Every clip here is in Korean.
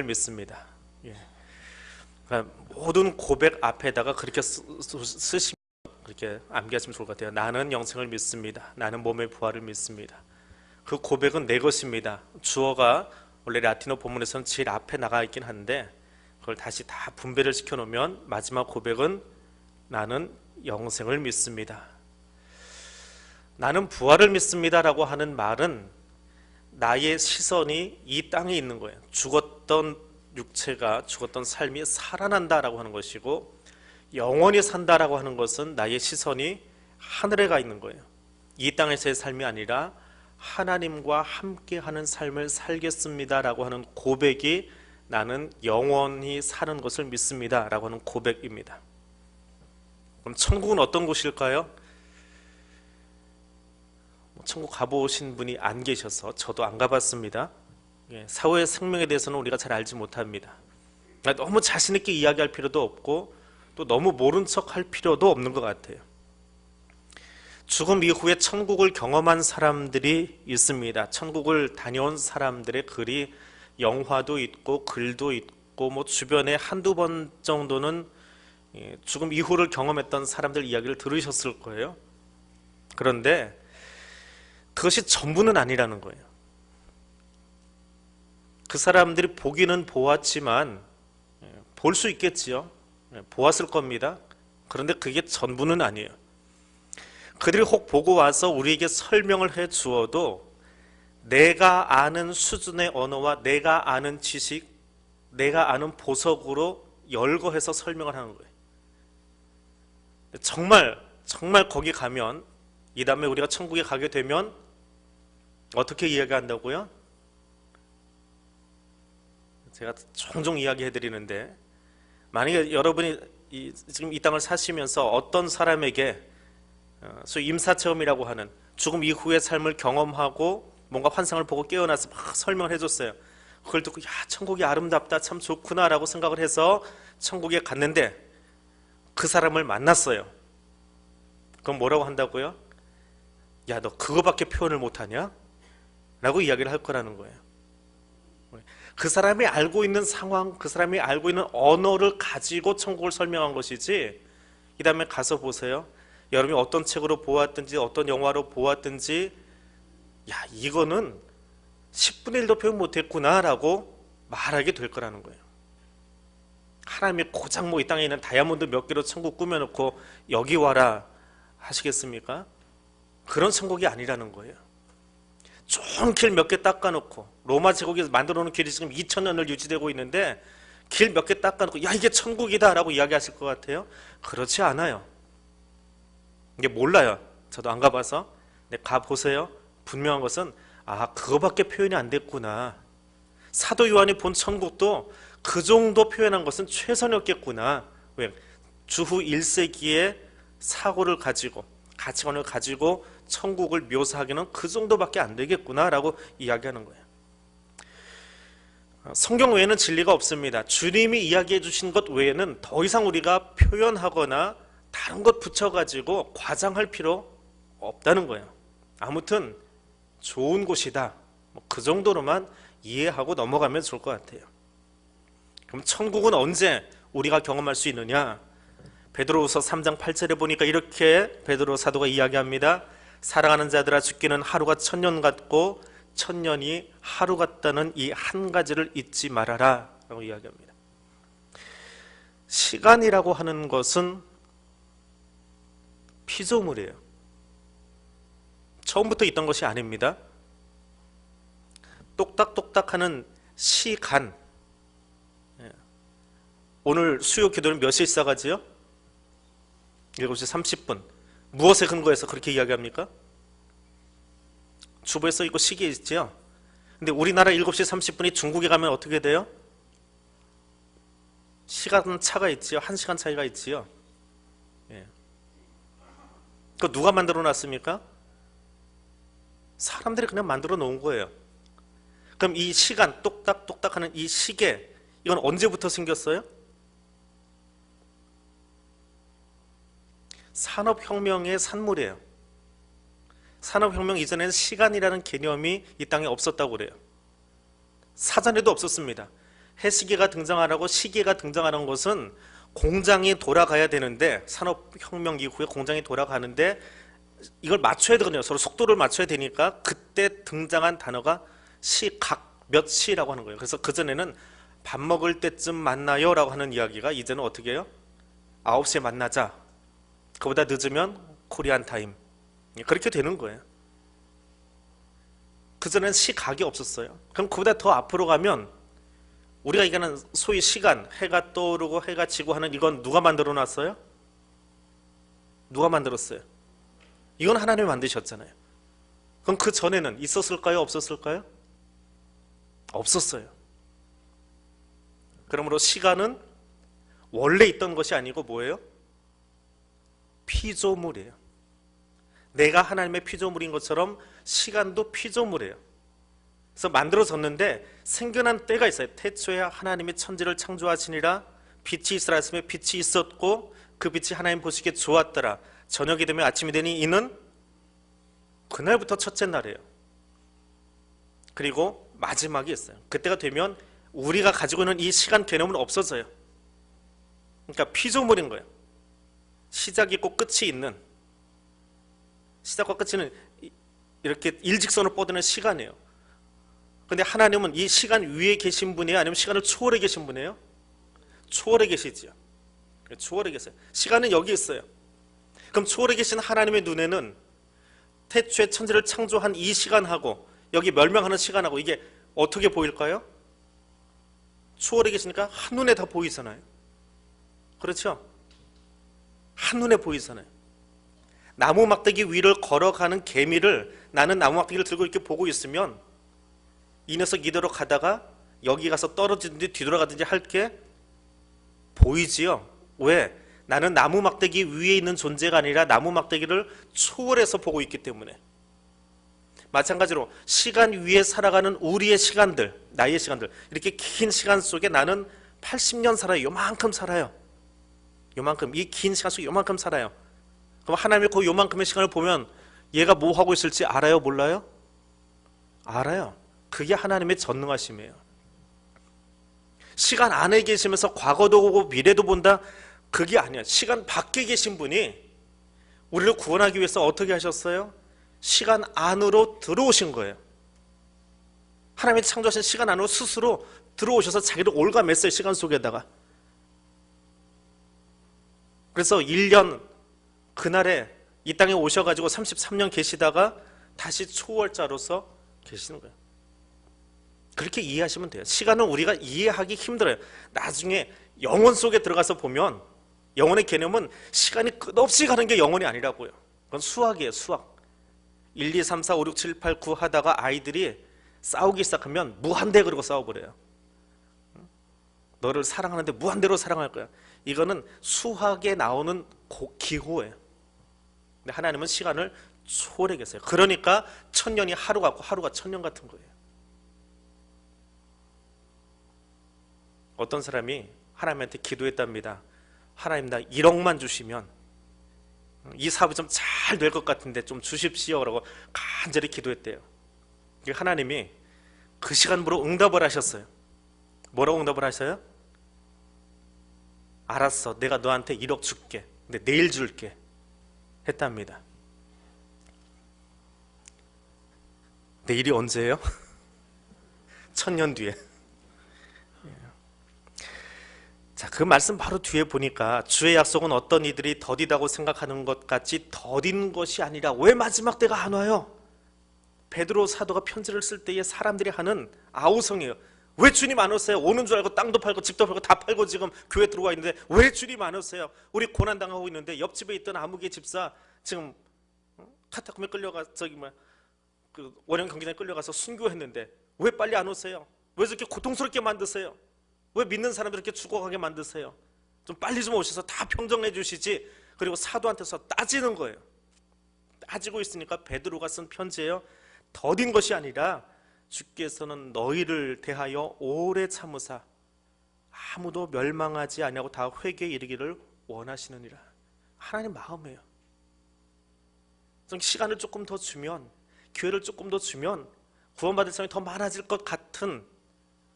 믿습니다. 예. 그러니까 모든 고백 앞에다가 그렇게 쓰시면 그렇게 암기하시면 좋을 것 같아요. 나는 영생을 믿습니다. 나는 몸의 부활을 믿습니다. 그 고백은 내 것입니다. 주어가 원래 라틴어 본문에서는 제일 앞에 나가 있긴 한데 그걸 다시 다 분배를 시켜 놓으면 마지막 고백은 나는 영생을 믿습니다. 나는 부활을 믿습니다라고 하는 말은 나의 시선이 이 땅에 있는 거예요. 죽었던 육체가, 죽었던 삶이 살아난다라고 하는 것이고, 영원히 산다라고 하는 것은 나의 시선이 하늘에 가 있는 거예요. 이 땅에서의 삶이 아니라 하나님과 함께하는 삶을 살겠습니다라고 하는 고백이 나는 영원히 사는 것을 믿습니다라고 하는 고백입니다. 그럼 천국은 어떤 곳일까요? 천국 가보신 분이 안 계셔서 저도 안 가봤습니다. 사후의 생명에 대해서는 우리가 잘 알지 못합니다. 너무 자신 있게 이야기할 필요도 없고 또 너무 모른 척 할 필요도 없는 것 같아요. 죽음 이후에 천국을 경험한 사람들이 있습니다. 천국을 다녀온 사람들의 글이 영화도 있고 글도 있고 뭐 주변에 한두 번 정도는 죽음 이후를 경험했던 사람들 이야기를 들으셨을 거예요. 그런데 그것이 전부는 아니라는 거예요. 그 사람들이 보기는 보았지만 볼 수 있겠지요. 보았을 겁니다. 그런데 그게 전부는 아니에요. 그들이 혹 보고 와서 우리에게 설명을 해 주어도 내가 아는 수준의 언어와 내가 아는 지식, 내가 아는 보석으로 열거해서 설명을 하는 거예요. 정말 거기 가면, 이 다음에 우리가 천국에 가게 되면 어떻게 이야기한다고요? 제가 종종 이야기해 드리는데, 만약에 여러분이 지금 이 땅을 사시면서 어떤 사람에게 소위 임사체험이라고 하는 죽음 이후의 삶을 경험하고 뭔가 환상을 보고 깨어나서 막 설명을 해줬어요. 그걸 듣고 야, 천국이 아름답다, 참 좋구나 라고 생각을 해서 천국에 갔는데 그 사람을 만났어요. 그럼 뭐라고 한다고요? 야, 너 그거밖에 표현을 못하냐? 라고 이야기를 할 거라는 거예요. 그 사람이 알고 있는 상황, 그 사람이 알고 있는 언어를 가지고 천국을 설명한 것이지, 이 다음에 가서 보세요. 여러분이 어떤 책으로 보았든지 어떤 영화로 보았든지 야, 이거는 10분의 1도 표현 못했구나 라고 말하게 될 거라는 거예요. 하나님이 고작 뭐 이 땅에 있는 다이아몬드 몇 개로 천국 꾸며놓고 여기 와라 하시겠습니까? 그런 천국이 아니라는 거예요. 좋은 길 몇 개 닦아놓고, 로마 제국에서 만들어 놓은 길이 지금 2000년을 유지되고 있는데 길 몇 개 닦아놓고 야, 이게 천국이다 라고 이야기하실 것 같아요? 그렇지 않아요. 이게 몰라요. 저도 안 가봐서. 근데 가보세요. 분명한 것은 그거밖에 표현이 안 됐구나. 사도 요한이 본 천국도 그 정도 표현한 것은 최선이었겠구나. 왜? 주후 1세기의 사고를 가지고, 가치관을 가지고 천국을 묘사하기는 그 정도밖에 안 되겠구나 라고 이야기하는 거예요. 성경 외에는 진리가 없습니다. 주님이 이야기해 주신 것 외에는 더 이상 우리가 표현하거나 다른 것 붙여가지고 과장할 필요 없다는 거예요. 아무튼 좋은 곳이다, 그 정도로만 이해하고 넘어가면 좋을 것 같아요. 그럼 천국은 언제 우리가 경험할 수 있느냐? 베드로후서 3장 8절에 보니까 이렇게 베드로 사도가 이야기합니다. 사랑하는 자들아, 죽기는 하루가 1000년 같고 1000년이 하루 같다는 이 한 가지를 잊지 말아라 라고 이야기합니다. 시간이라고 하는 것은 피조물이에요. 처음부터 있던 것이 아닙니다. 똑딱똑딱하는 시간. 오늘 수요 기도는 몇 시에 시작하지요? 7시 30분. 무엇에 근거해서 그렇게 이야기합니까? 주보에 써 있고 시기에 있지요. 근데 우리나라 7시 30분이 중국에 가면 어떻게 돼요? 시간 차가 있지요. 1시간 차이가 있지요. 그거 누가 만들어 놨습니까? 사람들이 그냥 만들어 놓은 거예요. 그럼 이 시간, 똑딱똑딱 하는 이 시계, 이건 언제부터 생겼어요? 산업혁명의 산물이에요. 산업혁명 이전에는 시간이라는 개념이 이 땅에 없었다고 그래요. 사전에도 없었습니다. 해시계가 등장하라고 시계가 등장하는 것은 공장이 돌아가야 되는데, 산업혁명 이후에 공장이 돌아가는데 이걸 맞춰야 되거든요. 서로 속도를 맞춰야 되니까 그때 등장한 단어가 시각, 몇 시라고 하는 거예요. 그래서 그전에는 밥 먹을 때쯤 만나요 라고 하는 이야기가 이제는 어떻게 해요? 9시에 만나자. 그보다 늦으면 코리안 타임. 그렇게 되는 거예요. 그전에는 시각이 없었어요. 그럼 그보다 더 앞으로 가면 우리가 얘기하는 소위 시간, 해가 떠오르고 해가 지고 하는 이건 누가 만들어 놨어요? 누가 만들었어요? 이건 하나님이 만드셨잖아요. 그럼 그 전에는 있었을까요? 없었을까요? 없었어요. 그러므로 시간은 원래 있던 것이 아니고 뭐예요? 피조물이에요. 내가 하나님의 피조물인 것처럼 시간도 피조물이에요. 그래서 만들어졌는데 생겨난 때가 있어요. 태초에 하나님이 천지를 창조하시니라 빛이 있으라 했으며 빛이 있었고 그 빛이 하나님 보시기에 좋았더라. 저녁이 되면 아침이 되니 이는 그날부터 첫째 날이에요. 그리고 마지막이 있어요. 그때가 되면 우리가 가지고 있는 이 시간 개념은 없어져요. 그러니까 피조물인 거예요. 시작이 있고 끝이 있는, 시작과 끝은 이렇게 일직선으로 뻗는 시간이에요. 근데 하나님은 이 시간 위에 계신 분이에요? 아니면 시간을 초월해 계신 분이에요? 초월해 계시지요. 초월해 계세요. 시간은 여기 있어요. 그럼 초월해 계신 하나님의 눈에는 태초에 천지를 창조한 이 시간하고 여기 멸망하는 시간하고 이게 어떻게 보일까요? 초월해 계시니까 한눈에 다 보이잖아요. 그렇죠? 한눈에 보이잖아요. 나무 막대기 위를 걸어가는 개미를 나는 나무 막대기를 들고 이렇게 보고 있으면 이 녀석 이대로 가다가 여기 가서 떨어지든지 뒤돌아가든지 할 게 보이지요. 왜? 나는 나무 막대기 위에 있는 존재가 아니라 나무 막대기를 초월해서 보고 있기 때문에. 마찬가지로 시간 위에 살아가는 우리의 시간들, 나의 시간들, 이렇게 긴 시간 속에 나는 80년 살아요. 요만큼 살아요. 요만큼, 이 긴 시간 속에 요만큼 살아요. 그럼 하나님이 그 요만큼의 시간을 보면 얘가 뭐 하고 있을지 알아요? 몰라요? 알아요. 그게 하나님의 전능하심이에요. 시간 안에 계시면서 과거도 보고 미래도 본다? 그게 아니야. 시간 밖에 계신 분이 우리를 구원하기 위해서 어떻게 하셨어요? 시간 안으로 들어오신 거예요. 하나님이 창조하신 시간 안으로 스스로 들어오셔서 자기를 올가맸어요. 시간 속에다가. 그래서 1년 그날에 이 땅에 오셔가지고 33년 계시다가 다시 초월자로서 계시는 거예요. 그렇게 이해하시면 돼요. 시간은 우리가 이해하기 힘들어요. 나중에 영혼 속에 들어가서 보면 영혼의 개념은 시간이 끝없이 가는 게 영혼이 아니라고요. 그건 수학이에요. 수학. 1, 2, 3, 4, 5, 6, 7, 8, 9 하다가 아이들이 싸우기 시작하면 무한대 그러고 싸워버려요. 너를 사랑하는데 무한대로 사랑할 거야. 이거는 수학에 나오는 기호예요. 근데 하나님은 시간을 초월해 계세요. 그러니까 1000년이 하루 같고 하루가 1000년 같은 거예요. 어떤 사람이 하나님한테 기도했답니다. 하나님 나 1억만 주시면 이 사업이 좀 잘 될 것 같은데 좀 주십시오 라고 간절히 기도했대요. 하나님이 그 시간부로 응답을 하셨어요. 뭐라고 응답을 하셔요? 알았어, 내가 너한테 1억 줄게. 근데 내일 줄게 했답니다. 내일이 언제예요? 1000년 뒤에. 자, 그 말씀 바로 뒤에 보니까 주의 약속은 어떤 이들이 더디다고 생각하는 것 같이 더딘 것이 아니라 왜 마지막 때가 안 와요? 베드로 사도가 편지를 쓸 때에 사람들이 하는 아우성이에요. 왜 주님 안 오세요? 오는 줄 알고 땅도 팔고 집도 팔고 다 팔고 지금 교회 들어와 있는데 왜 주님 안 오세요? 우리 고난당하고 있는데 옆집에 있던 아무개 집사 지금 카타콤에 끌려가 그 원형 경기장에 끌려가서 순교했는데 왜 빨리 안 오세요? 왜 저렇게 고통스럽게 만드세요? 왜 믿는 사람들 이렇게 죽어가게 만드세요? 좀 빨리 좀 오셔서 다 평정해 주시지. 그리고 사도한테서 따지는 거예요. 따지고 있으니까 베드로가 쓴 편지예요. 더딘 것이 아니라 주께서는 너희를 대하여 오래 참으사 아무도 멸망하지 아니하고 다 회개에 이르기를 원하시느니라. 하나님 마음이에요. 시간을 조금 더 주면, 기회를 조금 더 주면 구원받을 사람이 더 많아질 것 같은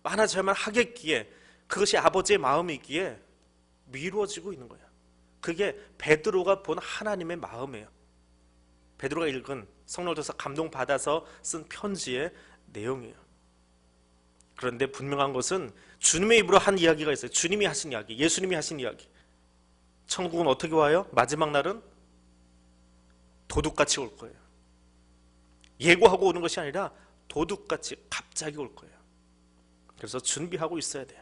많아져야만 하겠기에, 그것이 아버지의 마음이기에 미루어지고 있는 거예요. 그게 베드로가 본 하나님의 마음이에요. 베드로가 읽은 성령을 통해서 감동받아서 쓴 편지의 내용이에요. 그런데 분명한 것은 주님의 입으로 한 이야기가 있어요. 주님이 하신 이야기, 예수님이 하신 이야기. 천국은 어떻게 와요? 마지막 날은 도둑같이 올 거예요. 예고하고 오는 것이 아니라 도둑같이 갑자기 올 거예요. 그래서 준비하고 있어야 돼요.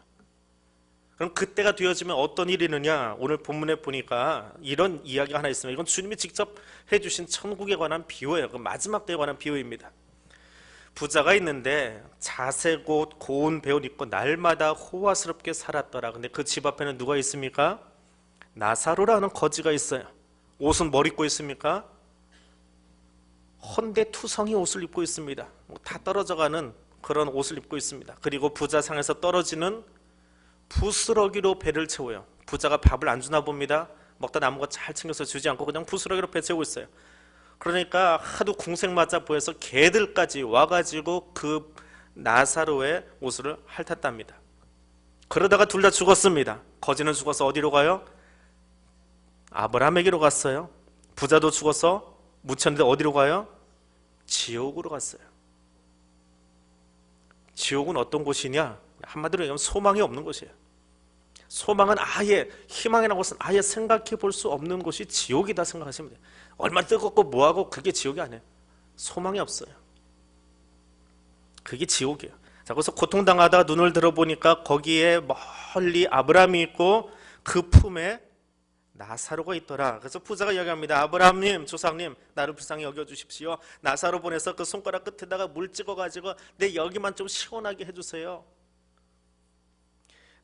그럼 그때가 되어지면 어떤 일이 있느냐? 오늘 본문에 보니까 이런 이야기가 하나 있습니다. 이건 주님이 직접 해주신 천국에 관한 비유예요. 그 마지막 때에 관한 비유입니다. 부자가 있는데 자세고 고운 배옷 입고 날마다 호화스럽게 살았더라. 근데 그 집 앞에는 누가 있습니까? 나사로라는 거지가 있어요. 옷은 뭘 입고 있습니까? 헌데투성이 옷을 입고 있습니다. 다 떨어져가는 그런 옷을 입고 있습니다. 그리고 부자 상에서 떨어지는 부스러기로 배를 채워요. 부자가 밥을 안 주나 봅니다. 먹다 남은 거 잘 챙겨서 주지 않고 그냥 부스러기로 배 채우고 있어요. 그러니까 하도 궁색맞아 보여서 개들까지 와가지고 그 나사로의 옷을 핥았답니다. 그러다가 둘 다 죽었습니다. 거지는 죽어서 어디로 가요? 아브라함에게로 갔어요. 부자도 죽어서 묻혔는데 어디로 가요? 지옥으로 갔어요. 지옥은 어떤 곳이냐? 한마디로 얘기하면 소망이 없는 곳이에요. 소망은 아예, 희망이라는 것은 아예 생각해 볼 수 없는 곳이 지옥이다 생각하시면 돼요. 얼마나 뜨겁고 뭐하고 그게 지옥이 아니에요. 소망이 없어요. 그게 지옥이에요. 자, 그래서 고통당하다가 눈을 들어보니까 거기에 멀리 아브라함이 있고 그 품에 나사로가 있더라. 그래서 부자가 이야기합니다. 아브라함님, 조상님, 나를 불쌍히 여겨주십시오. 나사로 보내서 그 손가락 끝에다가 물 찍어가지고 내 여기만 좀 시원하게 해주세요.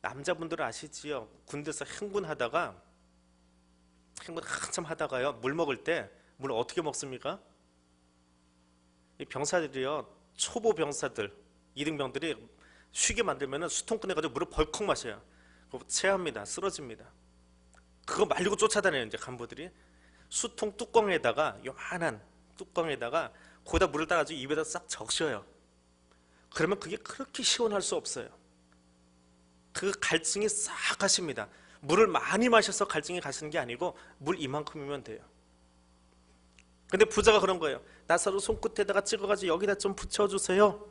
남자분들은 아시지요? 군대에서 행군 한참 하다가요, 물 먹을 때 물 어떻게 먹습니까? 이 병사들이요, 초보 병사들, 2등병들이 쉬게 만들면 수통 꺼내가지고 물을 벌컥 마셔요. 그거 체합니다. 쓰러집니다. 그거 말리고 쫓아다녀요. 이제 간부들이 수통 뚜껑에다가, 요만한 뚜껑에다가 거기다 물을 따라가지고 입에다 싹 적셔요. 그러면 그게 그렇게 시원할 수 없어요. 그 갈증이 싹 가십니다. 물을 많이 마셔서 갈증이 가시는 게 아니고 물 이만큼이면 돼요. 근데 부자가 그런 거예요. 나사로 손끝에다가 찍어가지고 여기다 좀 붙여주세요.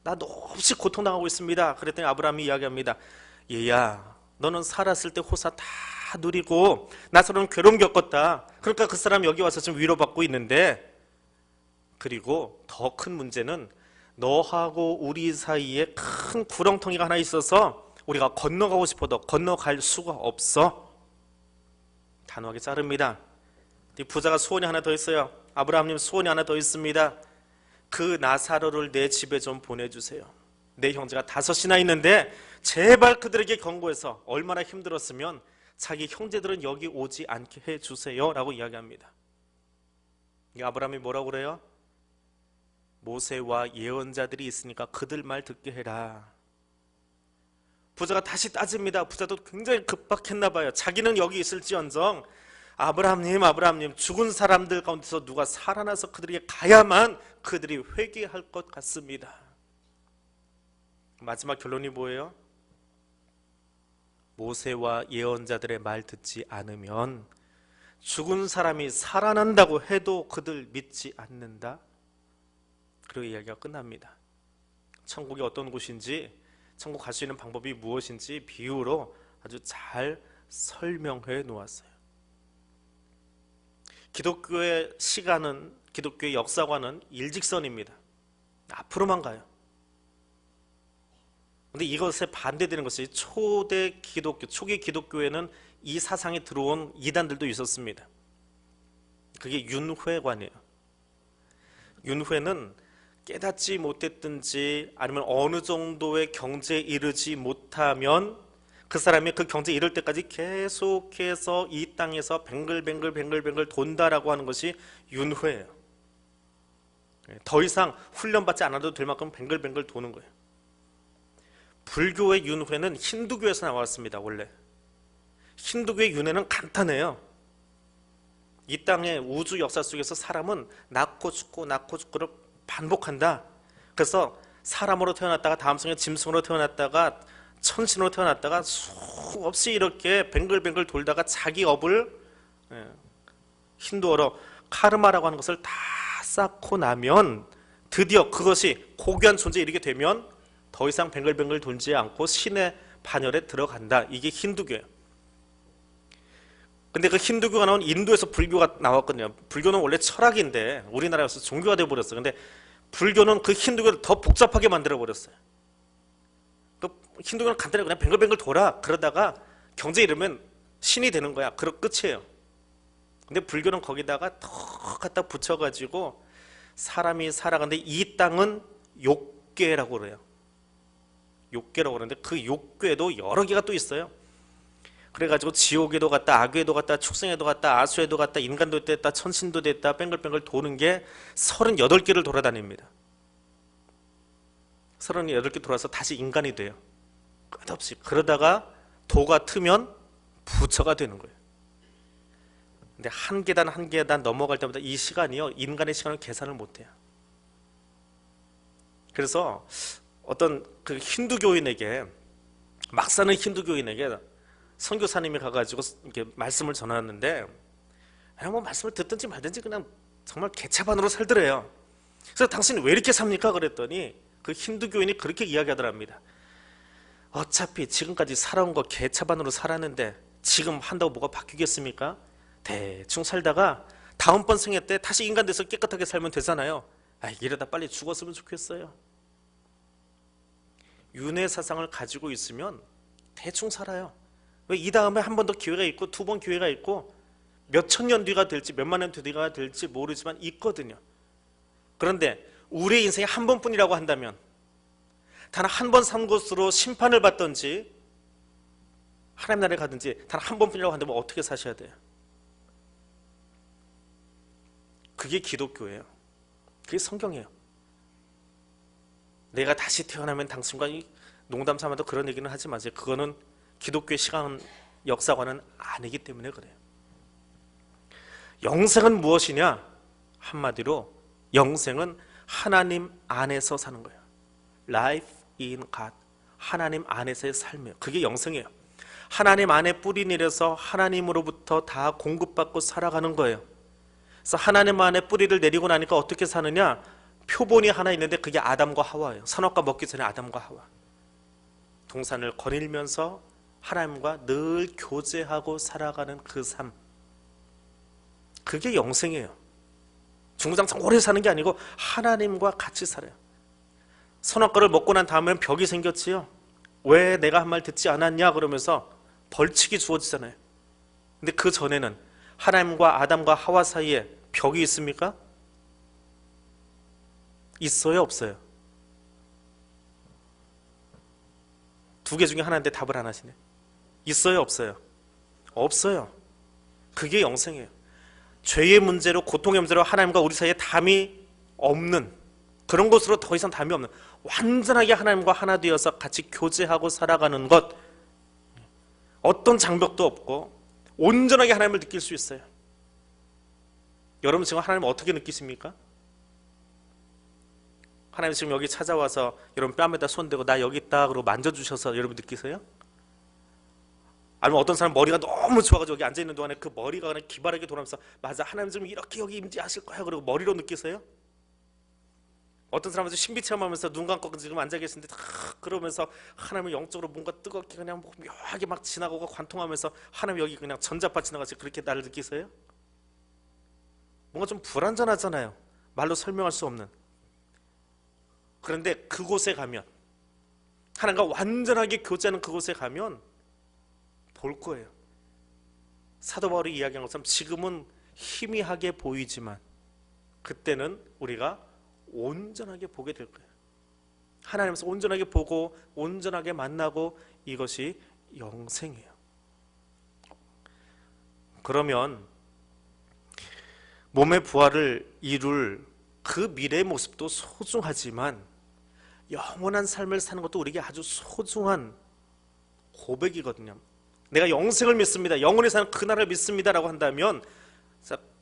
나 몹시 고통당하고 있습니다. 그랬더니 아브라함이 이야기합니다. 얘야, 너는 살았을 때 호사 다 누리고 나사로는 괴로움 겪었다. 그러니까 그 사람 여기 와서 지금 위로받고 있는데, 그리고 더 큰 문제는 너하고 우리 사이에 큰 구렁텅이가 하나 있어서 우리가 건너가고 싶어도 건너갈 수가 없어. 단호하게 자릅니다. 부자가 소원이 하나 더 있어요. 아브라함님, 소원이 하나 더 있습니다. 그 나사로를 내 집에 좀 보내주세요. 내 형제가 5이나 있는데 제발 그들에게 경고해서 얼마나 힘들었으면 자기 형제들은 여기 오지 않게 해주세요 라고 이야기합니다. 아브라함이 뭐라고 그래요? 모세와 예언자들이 있으니까 그들 말 듣게 해라. 부자가 다시 따집니다. 부자도 굉장히 급박했나 봐요. 자기는 여기 있을지언정 아브라함님, 죽은 사람들 가운데서 누가 살아나서 그들에게 가야만 그들이 회개할 것 같습니다. 마지막 결론이 뭐예요? 모세와 예언자들의 말 듣지 않으면 죽은 사람이 살아난다고 해도 그들 믿지 않는다. 그리고 이야기가 끝납니다. 천국이 어떤 곳인지, 천국 갈 수 있는 방법이 무엇인지 비유로 아주 잘 설명해 놓았어요. 기독교의 시간은, 기독교의 역사관은 일직선입니다. 앞으로만 가요. 근데 이것에 반대되는 것이 초기 기독교에는 이 사상이 들어온 이단들도 있었습니다. 그게 윤회관이에요. 윤회는 깨닫지 못했든지 아니면 어느 정도의 경제에 이르지 못하면 그 사람이 그 경제에 이를 때까지 계속해서 이 땅에서 뱅글뱅글 돈다라고 하는 것이 윤회예요. 더 이상 훈련받지 않아도 될 만큼 뱅글뱅글 도는 거예요. 불교의 윤회는 힌두교에서 나왔습니다. 원래 힌두교의 윤회는 간단해요. 이 땅의 우주 역사 속에서 사람은 낳고 죽고를 반복한다. 그래서 사람으로 태어났다가 다음 생에 짐승으로 태어났다가 천신으로 태어났다가 수없이 이렇게 뱅글뱅글 돌다가 자기 업을, 힌두어로 카르마라고 하는 것을 다 쌓고 나면 드디어 그것이 고귀한 존재에 이르게 되면 더 이상 뱅글뱅글 돌지 않고 신의 반열에 들어간다. 이게 힌두교예요. 근데 그 힌두교가 나온 인도에서 불교가 나왔거든요. 불교는 원래 철학인데 우리나라에서 종교가 되어버렸어요. 근데 불교는 그 힌두교를 더 복잡하게 만들어버렸어요. 그 힌두교는 간단히 그냥 뱅글뱅글 돌아. 그러다가 경제에 이르면 신이 되는 거야. 그럼 끝이에요. 근데 불교는 거기다가 더 갖다 붙여가지고 사람이 살아가는데 이 땅은 욕궤라고 그래요. 욕궤라고 그러는데 그 욕궤도 여러 개가 또 있어요. 그래가지고 지옥에도 갔다, 악에도 갔다, 축생에도 갔다, 아수에도 갔다, 인간도 됐다, 천신도 됐다, 뱅글뱅글 도는 게 38개를 돌아다닙니다. 38개 돌아서 다시 인간이 돼요. 끝없이. 그러다가 도가 트면 부처가 되는 거예요. 근데 한 계단 한 계단 넘어갈 때마다 이 시간이요, 인간의 시간을 계산을 못해요. 그래서 어떤 그 힌두교인에게, 막 사는 힌두교인에게 선교사님이 가가지고 이렇게 말씀을 전하는데, 그냥 뭐 말씀을 듣든지 말든지 그냥 정말 개차반으로 살더래요. 그래서 당신 왜 이렇게 삽니까? 그랬더니 그 힌두교인이 그렇게 이야기하더랍니다. 어차피 지금까지 살아온 거 개차반으로 살았는데 지금 한다고 뭐가 바뀌겠습니까? 대충 살다가 다음번 생애 때 다시 인간 돼서 깨끗하게 살면 되잖아요. 이러다 빨리 죽었으면 좋겠어요. 윤회 사상을 가지고 있으면 대충 살아요. 왜 이 다음에 한 번 더 기회가 있고 두 번 기회가 있고 몇 천 년 뒤가 될지 몇만 년 뒤가 될지 모르지만 있거든요. 그런데 우리의 인생이 한 번뿐이라고 한다면 단 한 번 산 것으로 심판을 받든지 하나님 나라에 가든지 단 한 번뿐이라고 한다면 어떻게 사셔야 돼요? 그게 기독교예요. 그게 성경이에요. 내가 다시 태어나면 당신과 농담 삼아도 그런 얘기는 하지 마세요. 그거는 기독교의 시간 역사관은 아니기 때문에 그래요. 영생은 무엇이냐? 한마디로 영생은 하나님 안에서 사는 거예요. Life in God. 하나님 안에서의 삶이에요. 그게 영생이에요. 하나님 안에 뿌리 내려서 하나님으로부터 다 공급받고 살아가는 거예요. 그래서 하나님 안에 뿌리를 내리고 나니까 어떻게 사느냐? 표본이 하나 있는데 그게 아담과 하와예요. 선악과 먹기 전에 아담과 하와. 동산을 거닐면서 하나님과 늘 교제하고 살아가는 그 삶. 그게 영생이에요. 중구장창 오래 사는 게 아니고 하나님과 같이 살아요. 선악과를 먹고 난 다음엔 벽이 생겼지요. 왜 내가 한 말 듣지 않았냐 그러면서 벌칙이 주어지잖아요. 근데 그 전에는 하나님과 아담과 하와 사이에 벽이 있습니까? 있어요, 없어요? 두 개 중에 하나인데 답을 안 하시네. 있어요, 없어요? 없어요. 그게 영생이에요. 죄의 문제로, 고통의 문제로 하나님과 우리 사이에 담이 없는, 그런 것으로 더 이상 담이 없는, 완전하게 하나님과 하나 되어서 같이 교제하고 살아가는 것, 어떤 장벽도 없고 온전하게 하나님을 느낄 수 있어요. 여러분 지금 하나님을 어떻게 느끼십니까? 하나님 지금 여기 찾아와서 여러분 뺨에다 손대고 나 여기 있다 그러고 만져주셔서 여러분 느끼세요? 아니면 어떤 사람 머리가 너무 좋아가지고 여기 앉아있는 동안에 그 머리가 그냥 기발하게 돌아가면서 맞아 하나님 지금 이렇게 여기 임재하실 거야 그러고 머리로 느끼세요? 어떤 사람은 신비 체험하면서 눈 감고 지금 앉아 계신데 그러면서 하나님은 영적으로 뭔가 뜨겁게 그냥 묘하게 막 지나가고 관통하면서 하나님 여기 그냥 전자파 지나가지 그렇게 나를 느끼세요? 뭔가 좀 불완전하잖아요. 말로 설명할 수 없는. 그런데 그곳에 가면, 하나님과 완전하게 교제하는 그곳에 가면 볼 거예요. 사도 바울이 이야기한 것처럼 지금은 희미하게 보이지만 그때는 우리가 온전하게 보게 될 거예요. 하나님께서 온전하게 보고 온전하게 만나고, 이것이 영생이에요. 그러면 몸의 부활을 이룰 그 미래의 모습도 소중하지만 영원한 삶을 사는 것도 우리에게 아주 소중한 고백이거든요. 내가 영생을 믿습니다, 영원히 사는 그날을 믿습니다 라고 한다면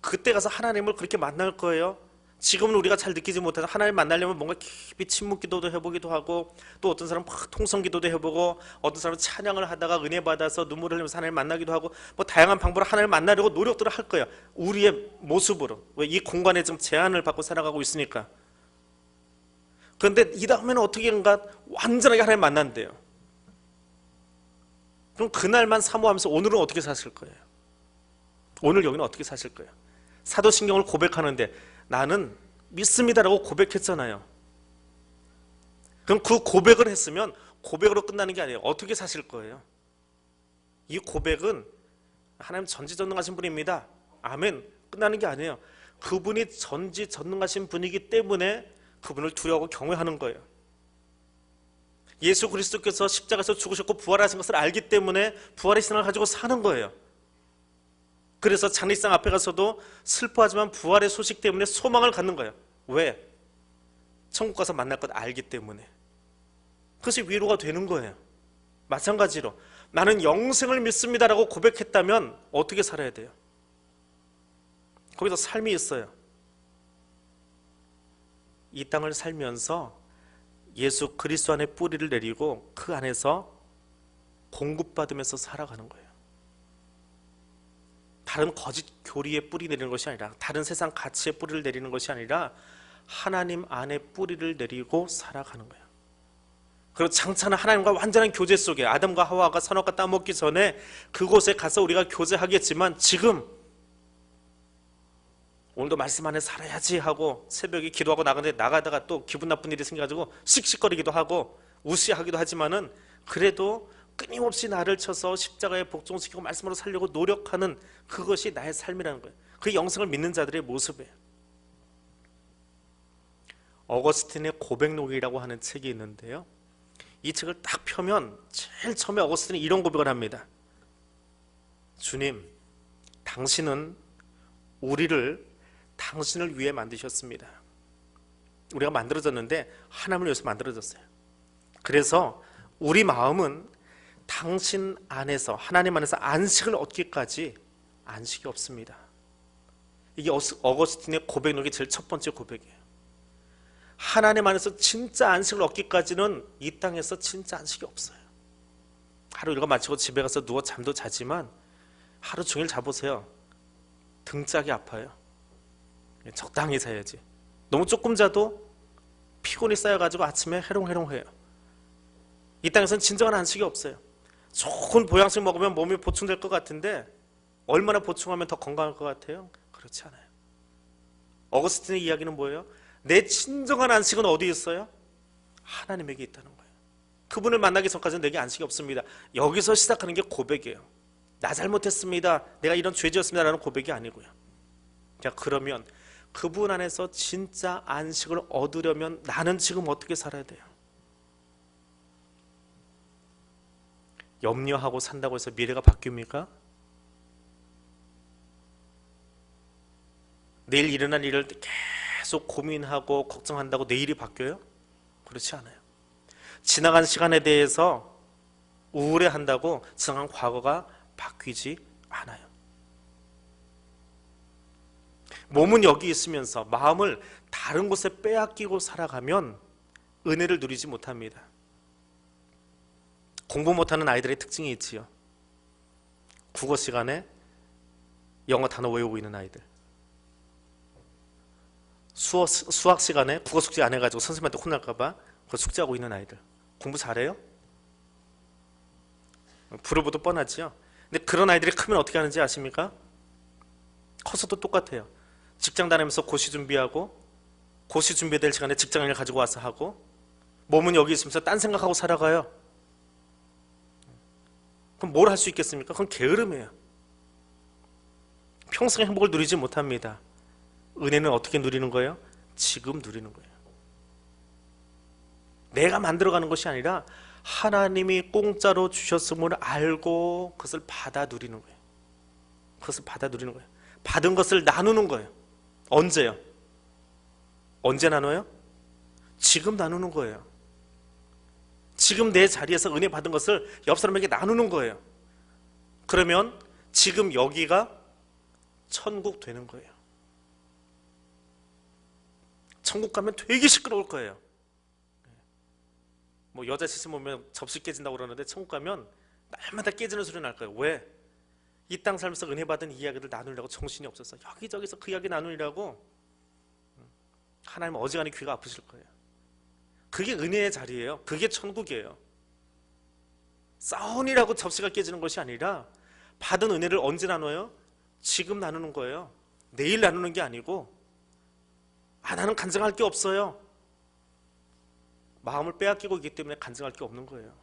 그때 가서 하나님을 그렇게 만날 거예요? 지금은 우리가 잘 느끼지 못해서 하나님 만나려면 뭔가 깊이 침묵 기도도 해보기도 하고, 또 어떤 사람은 막 통성 기도도 해보고, 어떤 사람은 찬양을 하다가 은혜 받아서 눈물을 흘리면서 하나님 만나기도 하고, 뭐 다양한 방법으로 하나님 만나려고 노력들을 할 거예요. 우리의 모습으로. 왜? 이 공간에 좀 제한을 받고 살아가고 있으니까. 그런데 이 다음에는 어떻게 하는가? 완전하게 하나님 만난대요. 그럼 그날만 사모하면서 오늘은 어떻게 사실 거예요? 오늘 여기는 어떻게 사실 거예요? 사도신경을 고백하는데 나는 믿습니다라고 고백했잖아요. 그럼 그 고백을 했으면 고백으로 끝나는 게 아니에요. 어떻게 사실 거예요? 이 고백은 하나님 전지전능하신 분입니다. 아멘. 끝나는 게 아니에요. 그분이 전지전능하신 분이기 때문에 그분을 두려워하고 경외하는 거예요. 예수 그리스도께서 십자가에서 죽으셨고 부활하신 것을 알기 때문에 부활의 신앙을 가지고 사는 거예요. 그래서 장례식장 앞에 가서도 슬퍼하지만 부활의 소식 때문에 소망을 갖는 거예요. 왜? 천국 가서 만날 것 알기 때문에. 그것이 위로가 되는 거예요. 마찬가지로 나는 영생을 믿습니다라고 고백했다면 어떻게 살아야 돼요? 거기서 삶이 있어요. 이 땅을 살면서 예수 그리스도 안에 뿌리를 내리고 그 안에서 공급받으면서 살아가는 거예요. 다른 거짓 교리에 뿌리 내리는 것이 아니라, 다른 세상 가치에 뿌리를 내리는 것이 아니라 하나님 안에 뿌리를 내리고 살아가는 거예요. 그리고 장차는 하나님과 완전한 교제 속에, 아담과 하와가 선악과 따먹기 전에 그곳에 가서 우리가 교제하겠지만, 지금 오늘도 말씀 안에 살아야지 하고 새벽에 기도하고 나가는데, 나가다가 또 기분 나쁜 일이 생겨가지고 씩씩거리기도 하고 우시하기도 하지만은, 그래도 끊임없이 나를 쳐서 십자가에 복종시키고 말씀으로 살려고 노력하는 그것이 나의 삶이라는 거예요. 그 영생을 믿는 자들의 모습이에요. 어거스틴의 고백록이라고 하는 책이 있는데요, 이 책을 딱 펴면 제일 처음에 어거스틴이 이런 고백을 합니다. 주님, 당신은 우리를 당신을 위해 만드셨습니다. 우리가 만들어졌는데 하나님을 위해서 만들어졌어요. 그래서 우리 마음은 당신 안에서, 하나님 안에서 안식을 얻기까지 안식이 없습니다. 이게 어거스틴의 고백록의 제일 첫 번째 고백이에요. 하나님 안에서 진짜 안식을 얻기까지는 이 땅에서 진짜 안식이 없어요. 하루 일과 마치고 집에 가서 누워 잠도 자지만 하루 종일 자보세요. 등짝이 아파요. 적당히 자야지. 너무 조금 자도 피곤이 쌓여가지고 아침에 해롱해롱해요. 이 땅에서는 진정한 안식이 없어요. 좋은 보양식 먹으면 몸이 보충될 것 같은데 얼마나 보충하면 더 건강할 것 같아요? 그렇지 않아요. 어거스틴의 이야기는 뭐예요? 내 진정한 안식은 어디에 있어요? 하나님에게 있다는 거예요. 그분을 만나기 전까지는 내게 안식이 없습니다. 여기서 시작하는 게 고백이에요. 나 잘못했습니다, 내가 이런 죄지었습니다 라는 고백이 아니고요. 그러면 그분 안에서 진짜 안식을 얻으려면 나는 지금 어떻게 살아야 돼요? 염려하고 산다고 해서 미래가 바뀝니까? 내일 일어날 일을 계속 고민하고 걱정한다고 내일이 바뀌어요? 그렇지 않아요. 지나간 시간에 대해서 우울해한다고 지나간 과거가 바뀌지 않아요. 몸은 여기 있으면서 마음을 다른 곳에 빼앗기고 살아가면 은혜를 누리지 못합니다. 공부 못하는 아이들의 특징이 있지요. 국어 시간에 영어 단어 외우고 있는 아이들, 수학 시간에 국어 숙제 안 해가지고 선생님한테 혼날까봐 그거 숙제하고 있는 아이들, 공부 잘해요? 부르보도 뻔하지요. 근데 그런 아이들이 크면 어떻게 하는지 아십니까? 커서도 똑같아요. 직장 다니면서 고시 준비하고, 고시 준비될 시간에 직장을 가지고 와서 하고, 몸은 여기 있으면서 딴 생각하고 살아가요. 그럼 뭘 할 수 있겠습니까? 그건 게으름이에요. 평생 행복을 누리지 못합니다. 은혜는 어떻게 누리는 거예요? 지금 누리는 거예요. 내가 만들어가는 것이 아니라 하나님이 공짜로 주셨음을 알고 그것을 받아 누리는 거예요. 그것을 받아 누리는 거예요. 받은 것을 나누는 거예요. 언제요? 언제 나눠요? 지금 나누는 거예요. 지금 내 자리에서 은혜 받은 것을 옆 사람에게 나누는 거예요. 그러면 지금 여기가 천국 되는 거예요. 천국 가면 되게 시끄러울 거예요. 뭐 여자 시스 보면 접시 깨진다고 그러는데 천국 가면 날마다 깨지는 소리 날 거예요. 왜? 이 땅 살면서 은혜 받은 이야기를 나누려고 정신이 없어서 여기저기서 그 이야기 나누려고 하나님 어지간히 귀가 아프실 거예요. 그게 은혜의 자리예요. 그게 천국이에요. 싸운이라고 접시가 깨지는 것이 아니라 받은 은혜를 언제 나눠요? 지금 나누는 거예요. 내일 나누는 게 아니고. 나는 간증할 게 없어요. 마음을 빼앗기고 있기 때문에 간증할 게 없는 거예요.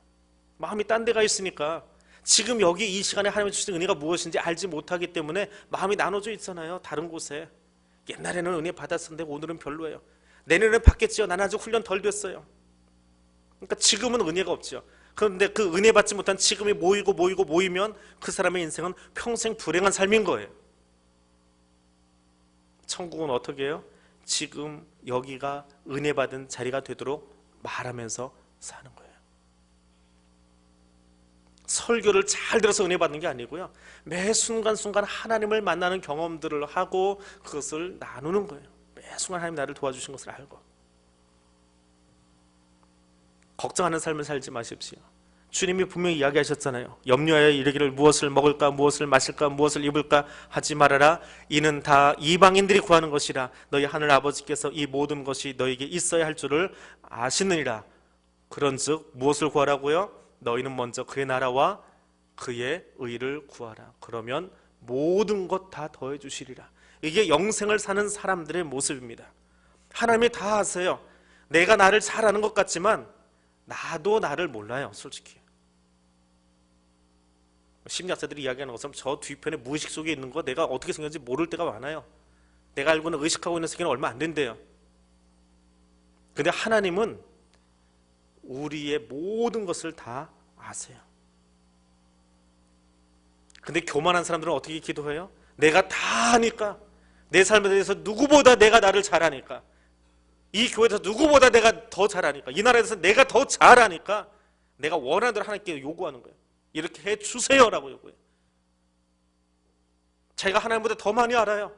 마음이 딴 데가 있으니까 지금 여기 이 시간에 하나님이 주신 은혜가 무엇인지 알지 못하기 때문에 마음이 나눠져 있잖아요. 다른 곳에. 옛날에는 은혜 받았었는데 오늘은 별로예요. 내년에는 받겠지요. 난 아직 훈련 덜 됐어요. 그러니까 지금은 은혜가 없죠. 그런데 그 은혜 받지 못한 지금이 모이면 그 사람의 인생은 평생 불행한 삶인 거예요. 천국은 어떻게 해요? 지금 여기가 은혜 받은 자리가 되도록 말하면서 사는 거예요. 설교를 잘 들어서 은혜 받는 게 아니고요. 매 순간순간 하나님을 만나는 경험들을 하고 그것을 나누는 거예요. 매 순간 하나님 나를 도와주신 것을 알고. 걱정하는 삶을 살지 마십시오. 주님이 분명히 이야기하셨잖아요. 염려하여 이르기를 무엇을 먹을까 무엇을 마실까 무엇을 입을까 하지 말아라. 이는 다 이방인들이 구하는 것이라. 너희 하늘 아버지께서 이 모든 것이 너에게 있어야 할 줄을 아시느니라. 그런즉 무엇을 구하라고요? 너희는 먼저 그의 나라와 그의 의를 구하라. 그러면 모든 것 다 더해 주시리라. 이게 영생을 사는 사람들의 모습입니다. 하나님이 다 아세요. 내가 나를 잘 아는 것 같지만 나도 나를 몰라요. 솔직히 심리학자들이 이야기하는 것처럼 저 뒤편에 무의식 속에 있는 거 내가 어떻게 생겼는지 모를 때가 많아요. 내가 알고는 의식하고 있는 세계는 얼마 안 된대요. 근데 하나님은 우리의 모든 것을 다 아세요. 근데 교만한 사람들은 어떻게 기도해요? 내가 다 아니까, 내 삶에 대해서 누구보다 내가 나를 잘 아니까, 이 교회에서 누구보다 내가 더 잘 아니까, 이 나라에서 내가 더 잘 아니까 내가 원하는 대로 하나님께 요구하는 거예요. 이렇게 해주세요라고 요구해요. 제가 하나님보다 더 많이 알아요.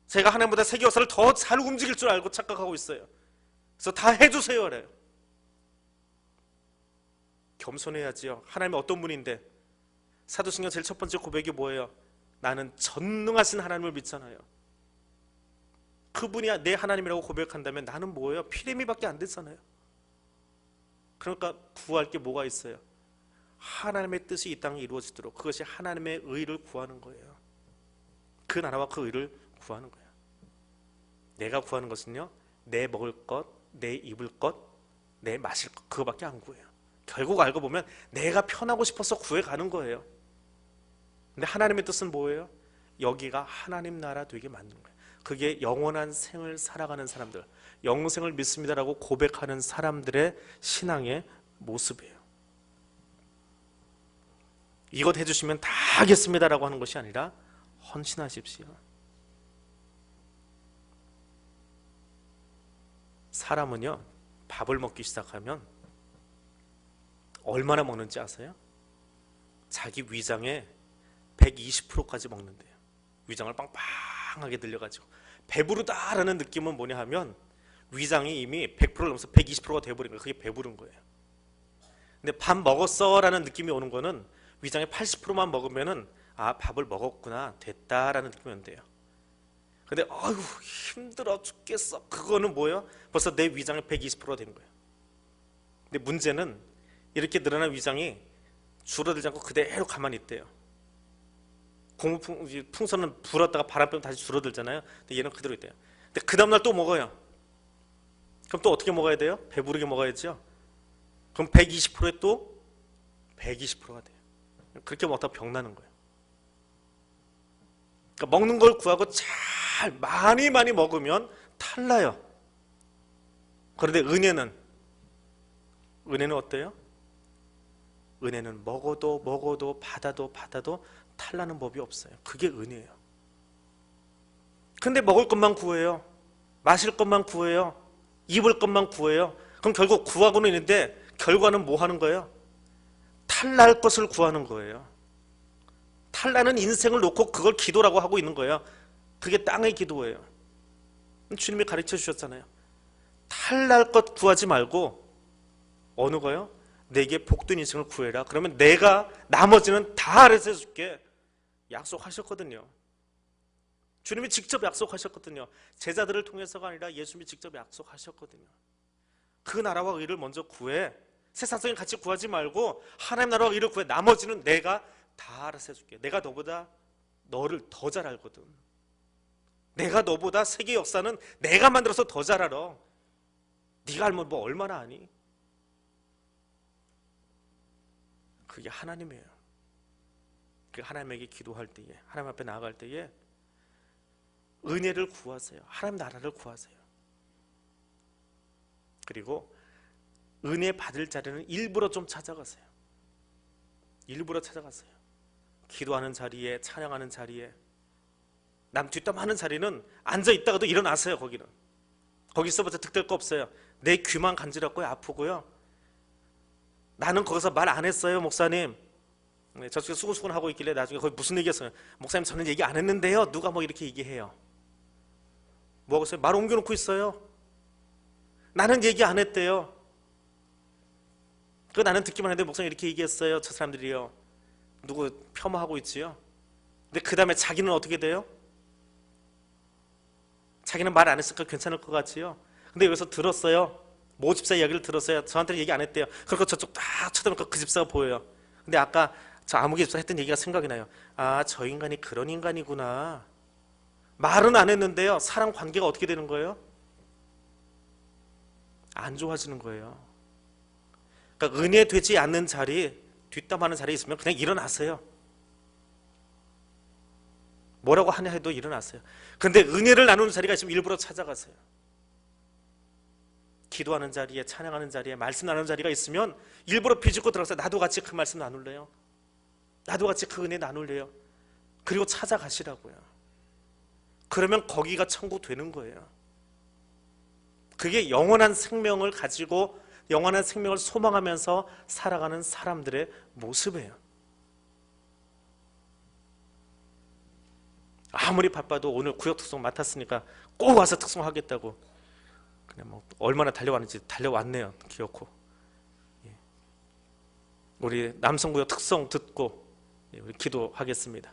제가 하나님보다 세계 역사를 더 잘 움직일 줄 알고 착각하고 있어요. 그래서 다 해주세요 그래요. 겸손해야지요. 하나님이 어떤 분인데. 사도신경 제일 첫 번째 고백이 뭐예요? 나는 전능하신 하나님을 믿잖아요. 그분이 내 하나님이라고 고백한다면 나는 뭐예요? 피레미밖에 안 됐잖아요. 그러니까 구할 게 뭐가 있어요? 하나님의 뜻이 이 땅에 이루어지도록, 그것이 하나님의 의를 구하는 거예요. 그 나라와 그 의를 구하는 거예요. 내가 구하는 것은요, 내 먹을 것, 내 입을 것, 내 마실 것, 그거밖에 안 구해요. 결국 알고 보면 내가 편하고 싶어서 구해가는 거예요. 근데 하나님의 뜻은 뭐예요? 여기가 하나님 나라 되게 만드는 거예요. 그게 영원한 생을 살아가는 사람들, 영생을 믿습니다라고 고백하는 사람들의 신앙의 모습이에요. 이것 해주시면 다 하겠습니다라고 하는 것이 아니라 헌신하십시오. 사람은요, 밥을 먹기 시작하면 얼마나 먹는지 아세요? 자기 위장의 120%까지 먹는데요. 위장을 빵빵하게 들려가지고. 배부르다라는 느낌은 뭐냐 하면 위장이 이미 100%를 넘어서 120%가 돼버린 거예요. 그게 배부른 거예요. 근데 밥 먹었어 라는 느낌이 오는 거는 위장의 80%만 먹으면은 밥을 먹었구나, 됐다라는 느낌이 온대요. 근데 아유 힘들어 죽겠어, 그거는 뭐예요? 벌써 내 위장의 120%가 된 거예요. 근데 문제는 이렇게 늘어난 위장이 줄어들지 않고 그대로 가만히 있대요. 풍선은 불었다가 바람 빼면 다시 줄어들잖아요. 근데 얘는 그대로 있대요. 근데 그 다음날 또 먹어요. 그럼 또 어떻게 먹어야 돼요? 배부르게 먹어야죠. 그럼 120%에 또 120%가 돼요. 그렇게 먹다가 병나는 거예요. 그러니까 먹는 걸 구하고 잘 많이 먹으면 탈나요. 그런데 은혜는 어때요? 은혜는 먹어도 받아도 탈나는 법이 없어요. 그게 은혜예요. 근데 먹을 것만 구해요. 마실 것만 구해요. 입을 것만 구해요. 그럼 결국 구하고는 있는데 결과는 뭐 하는 거예요? 탈날 것을 구하는 거예요. 탈나는 인생을 놓고 그걸 기도라고 하고 있는 거예요. 그게 땅의 기도예요. 주님이 가르쳐 주셨잖아요. 탈날 것 구하지 말고 어느 거요? 내게 복된 인생을 구해라. 그러면 내가 나머지는 다 알아서 해줄게. 약속하셨거든요. 주님이 직접 약속하셨거든요. 제자들을 통해서가 아니라 예수님이 직접 약속하셨거든요. 그 나라와 의를 먼저 구해. 세상적인 가치 구하지 말고 하나님 나라와 의를 구해. 나머지는 내가 다 알아서 해줄게. 내가 너보다 너를 더 잘 알거든. 내가 너보다 세계 역사는 내가 만들어서 더 잘 알아. 네가 알면 뭐 얼마나 아니? 그게 하나님이에요. 그 하나님에게 기도할 때에, 하나님 앞에 나아갈 때에 은혜를 구하세요. 하나님 나라를 구하세요. 그리고 은혜 받을 자리는 일부러 좀 찾아가세요. 일부러 찾아가세요. 기도하는 자리에, 찬양하는 자리에, 남 뒷담하는 자리는 앉아 있다가도 일어나세요. 거기는 거기서부터 득될 거 없어요. 내 귀만 간지럽고요, 아프고요. 나는 거기서 말 안 했어요, 목사님. 저쪽에 수근수근 하고 있길래 나중에 거기 무슨 얘기했어요? 목사님 저는 얘기 안 했는데요. 누가 뭐 이렇게 얘기해요. 뭐 하고 있어요? 말 옮겨놓고 있어요. 나는 얘기 안 했대요. 그 나는 듣기만 했는데 목사님 이렇게 얘기했어요. 저 사람들이요. 누구 폄하하고 있지요. 근데 그 다음에 자기는 어떻게 돼요? 자기는 말 안 했으니까 괜찮을 것 같지요. 근데 여기서 들었어요. 모 집사 이야기를 들었어요. 저한테는 얘기 안 했대요. 그리고 저쪽 딱 쳐다보니까 그 집사가 보여요. 근데 아까 저 아무개 집사 했던 얘기가 생각이 나요. 아, 저 인간이 그런 인간이구나. 말은 안 했는데요. 사람 관계가 어떻게 되는 거예요? 안 좋아지는 거예요. 그러니까 은혜 되지 않는 자리, 뒷담하는 자리에 있으면 그냥 일어나세요. 뭐라고 하냐 해도 일어나세요. 근데 은혜를 나누는 자리가 있으면 일부러 찾아가세요. 기도하는 자리에, 찬양하는 자리에, 말씀 나누는 자리가 있으면 일부러 비집고 들어가서 나도 같이 그 말씀 나눌래요. 나도 같이 그 은혜 나눌래요. 그리고 찾아가시라고요. 그러면 거기가 천국 되는 거예요. 그게 영원한 생명을 가지고 영원한 생명을 소망하면서 살아가는 사람들의 모습이에요. 아무리 바빠도 오늘 구역 특송 맡았으니까 꼭 와서 특송하겠다고 그냥 뭐 얼마나 달려왔는지 달려왔네요. 기어코. 우리 남성구역 특송 듣고 우리 기도하겠습니다.